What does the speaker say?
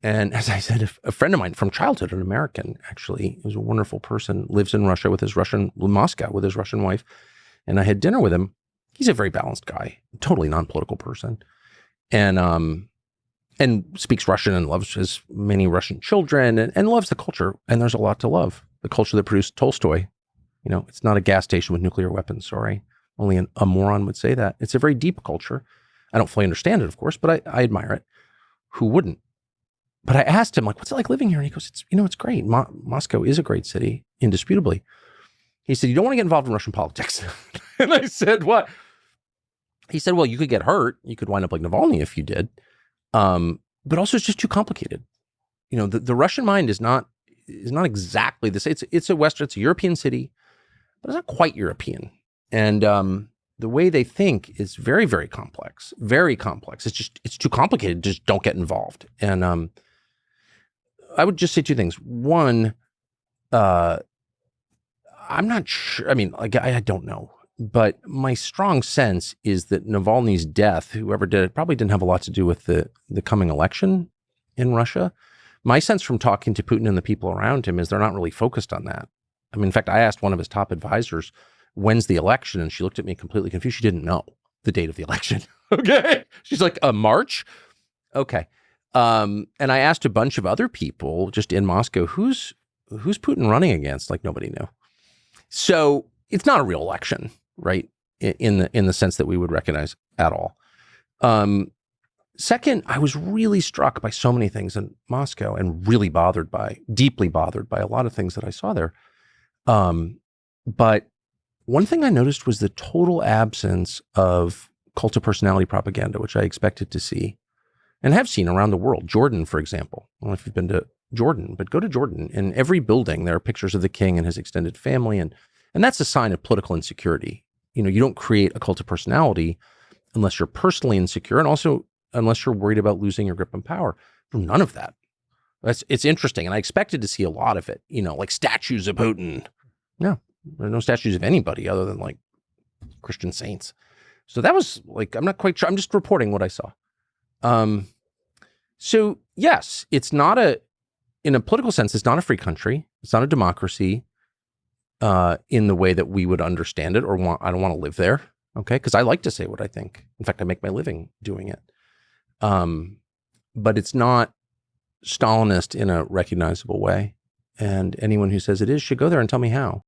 And as I said, a friend of mine from childhood, an American, actually, who's a wonderful person, lives in Russia with his Moscow with his Russian wife. And I had dinner with him. He's a very balanced guy, totally non-political person. And speaks Russian and loves his many Russian children and loves the culture. And there's a lot to love. The culture that produced Tolstoy. You know, it's not a gas station with nuclear weapons. Sorry. Only a moron would say that. It's a very deep culture. I don't fully understand it, of course, but I admire it. Who wouldn't? But I asked him, like, what's it like living here? And he goes, it's great. Moscow is a great city, indisputably. He said, you don't want to get involved in Russian politics. And I said, what? He said, well, you could get hurt. You could wind up like Navalny if you did. But also it's just too complicated. You know, the Russian mind is not exactly the same. It's a European city, but it's not quite European. And the way they think is very, very complex, very complex. It's too complicated. Just don't get involved. And I would just say two things. One, I'm not sure. I mean, like, I don't know. But my strong sense is that Navalny's death, whoever did it, probably didn't have a lot to do with the coming election in Russia. My sense from talking to Putin and the people around him is they're not really focused on that. I mean, in fact, I asked one of his top advisors, when's the election? And she looked at me completely confused. She didn't know the date of the election. Okay. She's like, March? Okay. And I asked a bunch of other people just in Moscow, who's Putin running against? Like, nobody knew. So it's not a real election, right? In the sense that we would recognize at all. Second, I was really struck by so many things in Moscow and really deeply bothered by a lot of things that I saw there. But one thing I noticed was the total absence of cult of personality propaganda, which I expected to see and have seen around the world. Jordan, for example. I don't know if you've been to Jordan, but go to Jordan. In every building, there are pictures of the king and his extended family. And that's a sign of political insecurity. You know, you don't create a cult of personality unless you're personally insecure and also unless you're worried about losing your grip on power. None of that. It's interesting. And I expected to see a lot of it, you know, like statues of Putin. No, there are no statues of anybody other than like Christian saints. So that was like, I'm not quite sure. I'm just reporting what I saw. So yes, it's not in a political sense, it's not a free country. It's not a democracy in the way that we would understand it I don't want to live there. Okay. Because I like to say what I think. In fact, I make my living doing it. But it's not Stalinist in a recognizable way. And anyone who says it is should go there and tell me how.